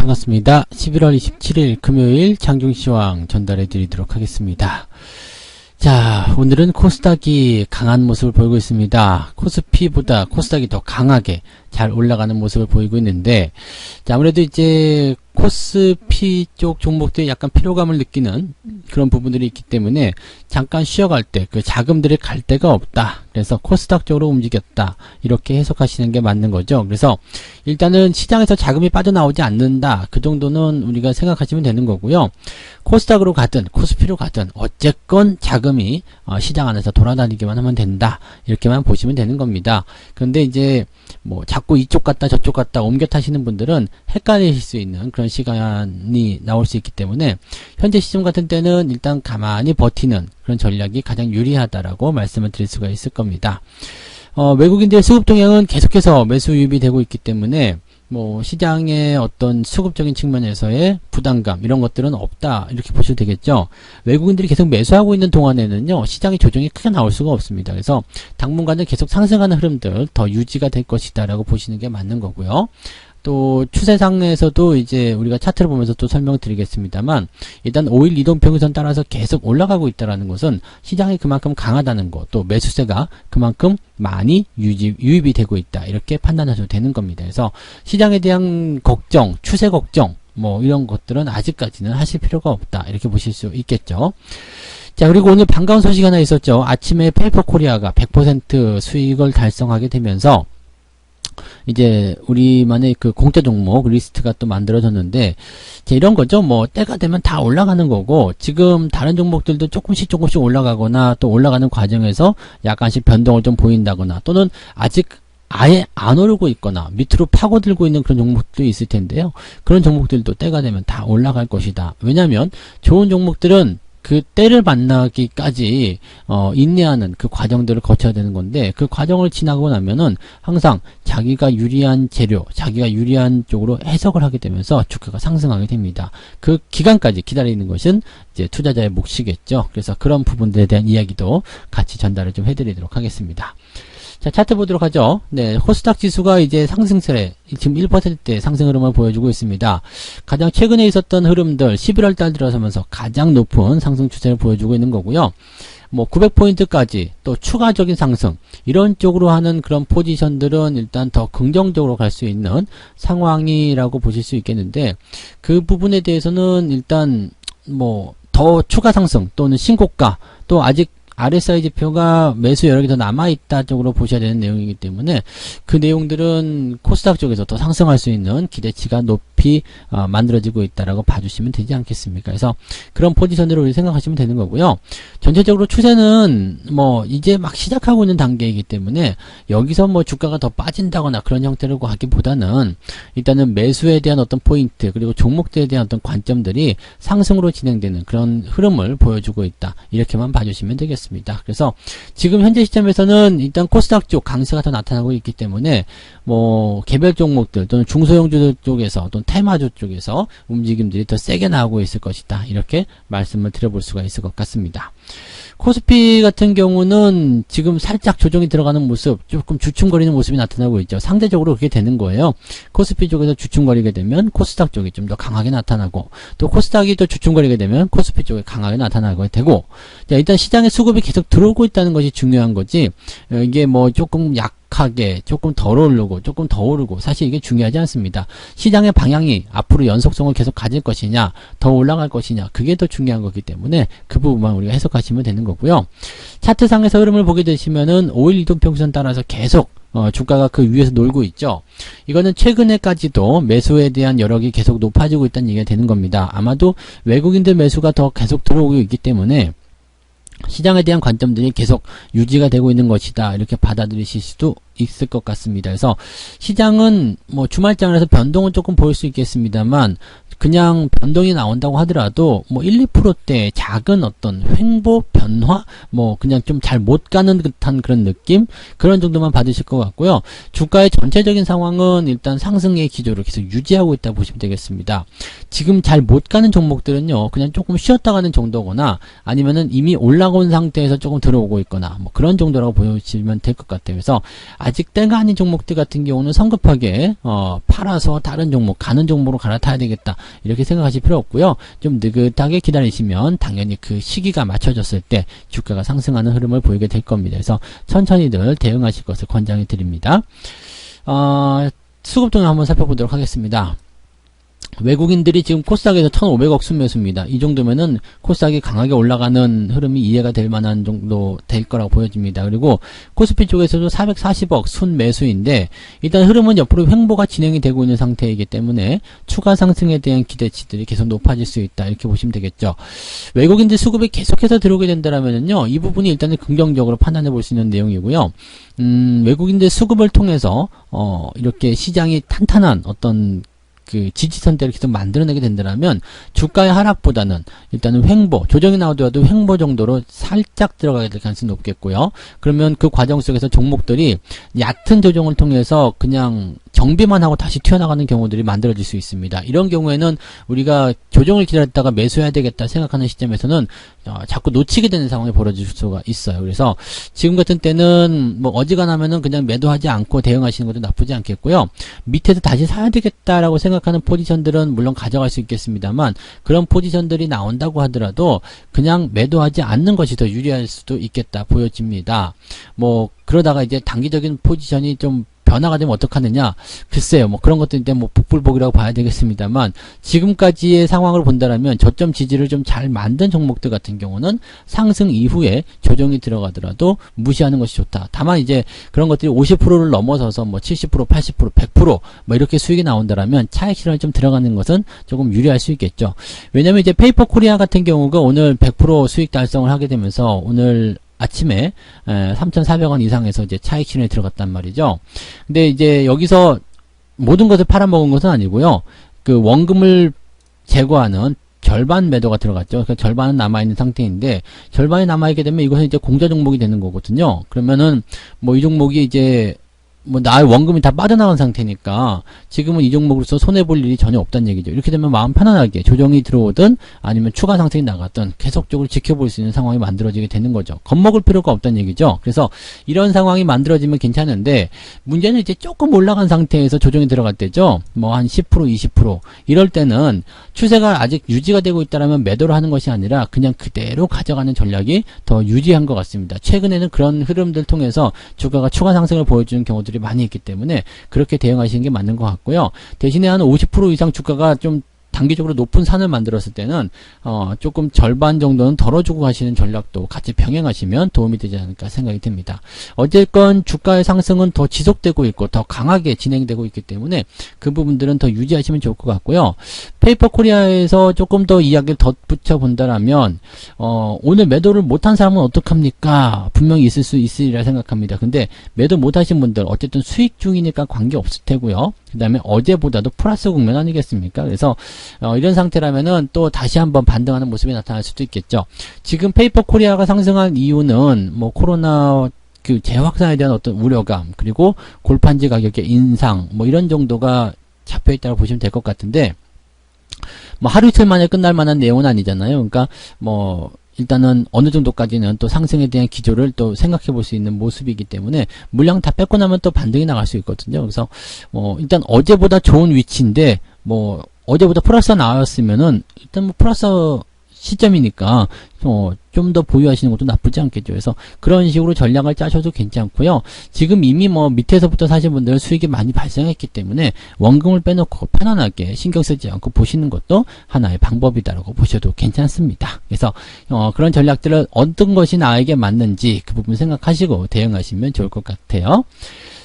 반갑습니다. 11월 27일 금요일 장중시황 전달해 드리도록 하겠습니다. 자, 오늘은 코스닥이 강한 모습을 보이고 있습니다. 코스피보다 코스닥이 더 강하게 잘 올라가는 모습을 보이고 있는데, 자, 아무래도 이제 코스피 쪽 종목들이 약간 피로감을 느끼는 그런 부분들이 있기 때문에 잠깐 쉬어갈 때 그 자금들이 갈 데가 없다. 그래서 코스닥 쪽으로 움직였다. 이렇게 해석하시는 게 맞는 거죠. 그래서 일단은 시장에서 자금이 빠져나오지 않는다. 그 정도는 우리가 생각하시면 되는 거고요. 코스닥으로 가든 코스피로 가든 어쨌건 자금이 시장 안에서 돌아다니기만 하면 된다. 이렇게만 보시면 되는 겁니다. 그런데 이제 뭐 자꾸 이쪽 갔다 저쪽 갔다 옮겨 타시는 분들은 헷갈리실 수 있는 그런 시간이 나올 수 있기 때문에 현재 시점 같은 때는 일단 가만히 버티는 그런 전략이 가장 유리하다라고 말씀을 드릴 수가 있을 겁니다. 외국인들의 수급 동향은 계속해서 매수 유입이 되고 있기 때문에 뭐 시장의 어떤 수급적인 측면에서의 부담감 이런 것들은 없다 이렇게 보셔도 되겠죠. 외국인들이 계속 매수하고 있는 동안에는요 시장의 조정이 크게 나올 수가 없습니다. 그래서 당분간은 계속 상승하는 흐름들 더 유지가 될 것이다 라고 보시는 게 맞는 거고요. 또 추세상에서도 이제 우리가 차트를 보면서 또 설명드리겠습니다만 일단 5일 이동평균선 따라서 계속 올라가고 있다는 것은 시장이 그만큼 강하다는 것, 또 매수세가 그만큼 많이 유입이 되고 있다 이렇게 판단하셔도 되는 겁니다. 그래서 시장에 대한 걱정, 추세 걱정 뭐 이런 것들은 아직까지는 하실 필요가 없다 이렇게 보실 수 있겠죠. 자, 그리고 오늘 반가운 소식 하나 있었죠. 아침에 페이퍼코리아가 100% 수익을 달성하게 되면서 이제 우리만의 그 공짜 종목 리스트가 또 만들어졌는데 이런 거죠. 뭐 때가 되면 다 올라가는 거고 지금 다른 종목들도 조금씩 올라가거나 또 올라가는 과정에서 약간씩 변동을 좀 보인다거나 또는 아직 아예 안 오르고 있거나 밑으로 파고들고 있는 그런 종목도 있을 텐데요. 그런 종목들도 때가 되면 다 올라갈 것이다. 왜냐하면 좋은 종목들은 그 때를 만나기까지 인내하는 그 과정들을 거쳐야 되는 건데 그 과정을 지나고 나면은 항상 자기가 유리한 재료, 자기가 유리한 쪽으로 해석을 하게 되면서 주가가 상승하게 됩니다. 그 기간까지 기다리는 것은 이제 투자자의 몫이겠죠. 그래서 그런 부분들에 대한 이야기도 같이 전달을 좀 해드리도록 하겠습니다. 자, 차트 보도록 하죠. 네, 코스닥 지수가 이제 상승세에 지금 1%대 상승 흐름을 보여주고 있습니다. 가장 최근에 있었던 흐름들 11월 달 들어서면서 가장 높은 상승 추세를 보여주고 있는 거고요. 뭐 900포인트까지 또 추가적인 상승 이런 쪽으로 하는 그런 포지션들은 일단 더 긍정적으로 갈 수 있는 상황이라고 보실 수 있겠는데 그 부분에 대해서는 일단 뭐 더 추가 상승 또는 신고가 또 아직 RSI 지표가 매수 여력이 더 남아있다 쪽으로 보셔야 되는 내용이기 때문에 그 내용들은 코스닥 쪽에서 더 상승할 수 있는 기대치가 높이 만들어지고 있다라고 봐주시면 되지 않겠습니까? 그래서 그런 포지션으로 우리 생각하시면 되는 거고요. 전체적으로 추세는 뭐 이제 막 시작하고 있는 단계이기 때문에 여기서 뭐 주가가 더 빠진다거나 그런 형태로 하기보다는 일단은 매수에 대한 어떤 포인트 그리고 종목들에 대한 어떤 관점들이 상승으로 진행되는 그런 흐름을 보여주고 있다. 이렇게만 봐주시면 되겠습니다. 그래서 지금 현재 시점에서는 일단 코스닥 쪽 강세가 더 나타나고 있기 때문에 뭐 개별 종목들 또는 중소형주들 쪽에서 또는 테마주 쪽에서 움직임들이 더 세게 나오고 있을 것이다. 이렇게 말씀을 드려볼 수가 있을 것 같습니다. 코스피 같은 경우는 지금 살짝 조정이 들어가는 모습, 조금 주춤거리는 모습이 나타나고 있죠. 상대적으로 그렇게 되는 거예요. 코스피 쪽에서 주춤거리게 되면 코스닥 쪽이 좀 더 강하게 나타나고 또 코스닥이 또 주춤거리게 되면 코스피 쪽이 강하게 나타나게 되고 자, 일단 시장에 수급이 계속 들어오고 있다는 것이 중요한 거지 이게 뭐 조금 약하게 조금 덜 오르고 조금 더 오르고 사실 이게 중요하지 않습니다. 시장의 방향이 앞으로 연속성을 계속 가질 것이냐 더 올라갈 것이냐 그게 더 중요한 거기 때문에 그 부분만 우리가 해석하시면 되는 거고요. 차트상에서 흐름을 보게 되시면은 5일 이동평균선 따라서 계속 주가가 그 위에서 놀고 있죠. 이거는 최근에까지도 매수에 대한 여력이 계속 높아지고 있다는 얘기가 되는 겁니다. 아마도 외국인들 매수가 더 계속 들어오고 있기 때문에 시장에 대한 관점들이 계속 유지가 되고 있는 것이다. 이렇게 받아들이실 수도 있을 것 같습니다. 그래서 시장은 뭐 주말장에서 변동은 조금 보일 수 있겠습니다만 그냥 변동이 나온다고 하더라도 뭐 1, 2%대 작은 어떤 횡보 변화 뭐 그냥 좀 잘 못 가는 듯한 그런 느낌 그런 정도만 받으실 것 같고요. 주가의 전체적인 상황은 일단 상승의 기조를 계속 유지하고 있다 보시면 되겠습니다. 지금 잘 못 가는 종목들은요 그냥 조금 쉬었다 가는 정도거나 아니면은 이미 올라온 상태에서 조금 들어오고 있거나 뭐 그런 정도라고 보시면 될 것 같아요. 그래서 아직 때가 아닌 종목들 같은 경우는 성급하게 팔아서 다른 종목, 가는 종목으로 갈아타야 되겠다 이렇게 생각하실 필요 없고요. 좀 느긋하게 기다리시면 당연히 그 시기가 맞춰졌을 때 주가가 상승하는 흐름을 보이게 될 겁니다. 그래서 천천히들 대응하실 것을 권장해 드립니다. 수급 동향 한번 살펴보도록 하겠습니다. 외국인들이 지금 코스닥에서 1,500억 순매수입니다. 이 정도면은 코스닥이 강하게 올라가는 흐름이 이해가 될 만한 정도 될 거라고 보여집니다. 그리고 코스피 쪽에서도 440억 순매수인데 일단 흐름은 옆으로 횡보가 진행이 되고 있는 상태이기 때문에 추가 상승에 대한 기대치들이 계속 높아질 수 있다 이렇게 보시면 되겠죠. 외국인들 수급이 계속해서 들어오게 된다면은요, 이 부분이 일단은 긍정적으로 판단해 볼 수 있는 내용이고요. 외국인들 수급을 통해서 이렇게 시장이 탄탄한 어떤 그 지지선대를 계속 만들어내게 된다면 주가의 하락보다는 일단은 횡보, 조정이 나오더라도 횡보 정도로 살짝 들어가게 될 가능성이 높겠고요. 그러면 그 과정 속에서 종목들이 얕은 조정을 통해서 그냥 정비만 하고 다시 튀어나가는 경우들이 만들어질 수 있습니다. 이런 경우에는 우리가 조정을 기다렸다가 매수해야 되겠다 생각하는 시점에서는 자꾸 놓치게 되는 상황이 벌어질 수가 있어요. 그래서 지금 같은 때는 뭐 어지간하면은 그냥 매도하지 않고 대응하시는 것도 나쁘지 않겠고요. 밑에서 다시 사야 되겠다라고 생각하는 포지션들은 물론 가져갈 수 있겠습니다만 그런 포지션들이 나온다고 하더라도 그냥 매도하지 않는 것이 더 유리할 수도 있겠다 보여집니다. 뭐 그러다가 이제 단기적인 포지션이 좀 변화가 되면 어떡하느냐? 글쎄요, 뭐 그런 것도 이제 뭐 북불복이라고 봐야 되겠습니다만 지금까지의 상황을 본다라면 저점 지지를 좀 잘 만든 종목들 같은 경우는 상승 이후에 조정이 들어가더라도 무시하는 것이 좋다. 다만 이제 그런 것들이 50%를 넘어서서 뭐 70%, 80%, 100% 뭐 이렇게 수익이 나온다라면 차익 실현이 좀 들어가는 것은 조금 유리할 수 있겠죠. 왜냐면 이제 페이퍼 코리아 같은 경우가 오늘 100% 수익 달성을 하게 되면서 오늘 아침에 3,400원 이상에서 이제 차익 실현에 들어갔단 말이죠. 근데 이제 여기서 모든 것을 팔아먹은 것은 아니고요. 그 원금을 제거하는 절반 매도가 들어갔죠. 그러니까 절반은 남아있는 상태인데 절반이 남아있게 되면 이것은 이제 공자 종목이 되는 거거든요. 그러면은 뭐 이 종목이 이제 뭐 나의 원금이 다 빠져나간 상태니까 지금은 이 종목으로서 손해볼 일이 전혀 없다는 얘기죠. 이렇게 되면 마음 편안하게 조정이 들어오든 아니면 추가 상승이 나갔든 계속적으로 지켜볼 수 있는 상황이 만들어지게 되는 거죠. 겁먹을 필요가 없다는 얘기죠. 그래서 이런 상황이 만들어지면 괜찮은데 문제는 이제 조금 올라간 상태에서 조정이 들어갈 때죠. 뭐 한 10%, 20% 이럴 때는 추세가 아직 유지가 되고 있다면 매도를 하는 것이 아니라 그냥 그대로 가져가는 전략이 더 유지한 것 같습니다. 최근에는 그런 흐름들 통해서 주가가 추가 상승을 보여주는 경우들이 많이 있기 때문에 그렇게 대응하시는 게 맞는 것 같고요. 대신에 한 50% 이상 주가가 좀 단기적으로 높은 산을 만들었을 때는 조금 절반 정도는 덜어주고 가시는 전략도 같이 병행하시면 도움이 되지 않을까 생각이 듭니다. 어쨌건 주가의 상승은 더 지속되고 있고 더 강하게 진행되고 있기 때문에 그 부분들은 더 유지하시면 좋을 것 같고요. 페이퍼 코리아에서 조금 더 이야기를 덧붙여 본다라면 오늘 매도를 못한 사람은 어떡합니까? 분명히 있을 수 있으리라 생각합니다. 근데 매도 못하신 분들 어쨌든 수익 중이니까 관계없을 테고요. 그 다음에 어제보다도 플러스 국면 아니겠습니까? 그래서 이런 상태라면은 또 다시 한번 반등하는 모습이 나타날 수도 있겠죠. 지금 페이퍼 코리아가 상승한 이유는 뭐 코로나 그 재확산에 대한 어떤 우려감 그리고 골판지 가격의 인상 뭐 이런 정도가 잡혀 있다고 보시면 될 것 같은데 뭐 하루 이틀 만에 끝날 만한 내용은 아니잖아요. 그러니까 뭐 일단은 어느 정도까지는 또 상승에 대한 기조를 또 생각해 볼 수 있는 모습이기 때문에 물량 다 뺏고 나면 또 반등이 나갈 수 있거든요. 그래서 뭐 일단 어제보다 좋은 위치인데 뭐 어제보다 플러스가 나왔으면은 일단 뭐 플러스 시점이니까 좀 더 보유하시는 것도 나쁘지 않겠죠. 그래서 그런 식으로 전략을 짜셔도 괜찮고요. 지금 이미 뭐 밑에서부터 사신 분들은 수익이 많이 발생했기 때문에 원금을 빼놓고 편안하게 신경 쓰지 않고 보시는 것도 하나의 방법이다라고 보셔도 괜찮습니다. 그래서 그런 전략들을 어떤 것이 나에게 맞는지 그 부분 생각하시고 대응하시면 좋을 것 같아요.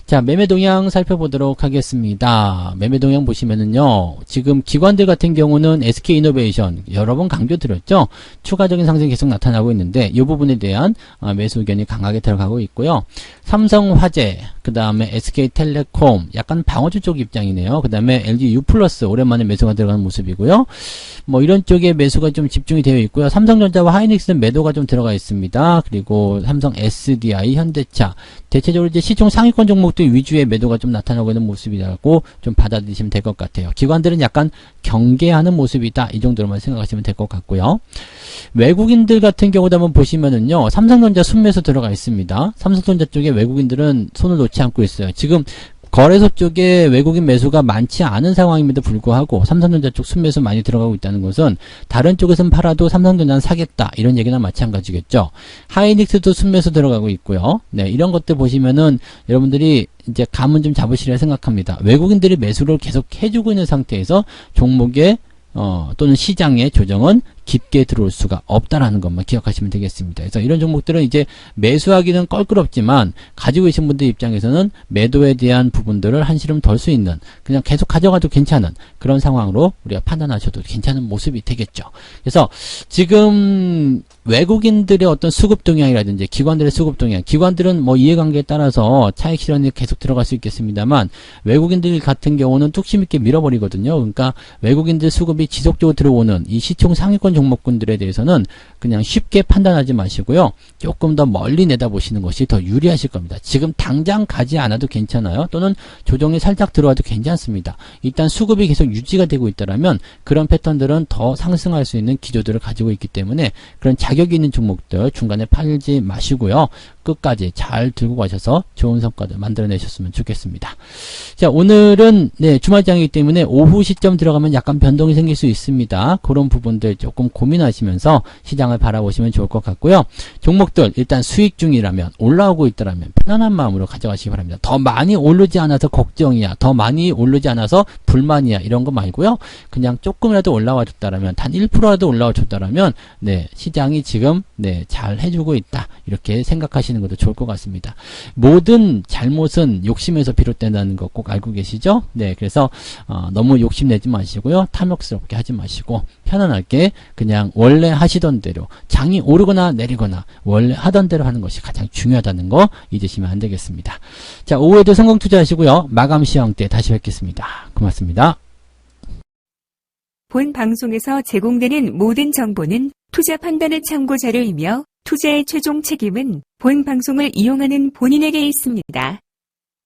자, 매매 동향 살펴보도록 하겠습니다. 매매 동향 보시면은요, 지금 기관들 같은 경우는 SK이노베이션 여러 번 강조드렸죠. 추가적인 상승이 계속 나타나고 있는데 이 부분에 대한 매수 의견이 강하게 들어가고 있고요. 삼성화재, 그 다음에 SK텔레콤 약간 방어주 쪽 입장이네요. 그 다음에 LG U+, 오랜만에 매수가 들어가는 모습이고요. 뭐 이런 쪽에 매수가 좀 집중이 되어 있고요. 삼성전자와 하이닉스는 매도가 좀 들어가 있습니다. 그리고 삼성 SDI, 현대차 대체적으로 이제 시총 상위권 종목 종목들 위주의 매도가 좀 나타나고 있는 모습이라고 좀 받아들이시면 될 것 같아요. 기관들은 약간 경계하는 모습이다. 이 정도로만 생각하시면 될 것 같고요. 외국인들 같은 경우도 한번 보시면은요. 삼성전자 순매수 들어가 있습니다. 삼성전자 쪽에 외국인들은 손을 놓지 않고 있어요. 지금 거래소 쪽에 외국인 매수가 많지 않은 상황임에도 불구하고 삼성전자 쪽 순매수 많이 들어가고 있다는 것은 다른 쪽에서는 팔아도 삼성전자는 사겠다 이런 얘기나 마찬가지겠죠. 하이닉스도 순매수 들어가고 있고요. 네, 이런 것들 보시면은 여러분들이 이제 감은 좀 잡으시리라 생각합니다. 외국인들이 매수를 계속 해주고 있는 상태에서 종목의 또는 시장의 조정은 깊게 들어올 수가 없다라는 것만 기억하시면 되겠습니다. 그래서 이런 종목들은 이제 매수하기는 껄끄럽지만 가지고 계신 분들 입장에서는 매도에 대한 부분들을 한시름 덜 수 있는 그냥 계속 가져가도 괜찮은 그런 상황으로 우리가 판단하셔도 괜찮은 모습이 되겠죠. 그래서 지금 외국인들의 어떤 수급 동향이라든지 기관들의 수급 동향, 기관들은 뭐 이해관계에 따라서 차익 실현이 계속 들어갈 수 있겠습니다만 외국인들 같은 경우는 뚝심 있게 밀어버리거든요. 그러니까 외국인들 수급이 지속적으로 들어오는 이 시총 상위권 종목군들에 대해서는 그냥 쉽게 판단하지 마시고요. 조금 더 멀리 내다보시는 것이 더 유리하실 겁니다. 지금 당장 가지 않아도 괜찮아요. 또는 조정이 살짝 들어와도 괜찮습니다. 일단 수급이 계속 유지가 되고 있다면 그런 패턴들은 더 상승할 수 있는 기조들을 가지고 있기 때문에 그런 자격이 있는 종목들 중간에 팔지 마시고요. 끝까지 잘 들고 가셔서 좋은 성과들 만들어내셨으면 좋겠습니다. 자, 오늘은 주말장이기 때문에 오후 시점 들어가면 약간 변동이 생길 수 있습니다. 그런 부분들 조금 고민하시면서 시장을 바라보시면 좋을 것 같고요. 종목들 일단 수익 중이라면 올라오고 있다면 편안한 마음으로 가져가시기 바랍니다. 더 많이 오르지 않아서 걱정이야. 더 많이 오르지 않아서 불만이야. 이런 거 말고요. 그냥 조금이라도 올라와 줬다라면 단 1%라도 올라와 줬다라면 시장이 지금 잘 해주고 있다. 이렇게 생각하시는 것도 좋을 것 같습니다. 모든 잘못은 욕심에서 비롯된다는 거 꼭 알고 계시죠? 그래서 너무 욕심내지 마시고요. 탐욕스럽게 하지 마시고 편안하게 그냥 원래 하시던 대로 장이 오르거나 내리거나 원래 하던 대로 하는 것이 가장 중요하다는 거 잊으시면 안 되겠습니다. 자, 오후에도 성공 투자하시고요. 마감 시황 때 다시 뵙겠습니다. 고맙습니다. 본 방송에서 제공되는 모든 정보는 투자 판단의 참고 자료이며 투자의 최종 책임은 본 방송을 이용하는 본인에게 있습니다.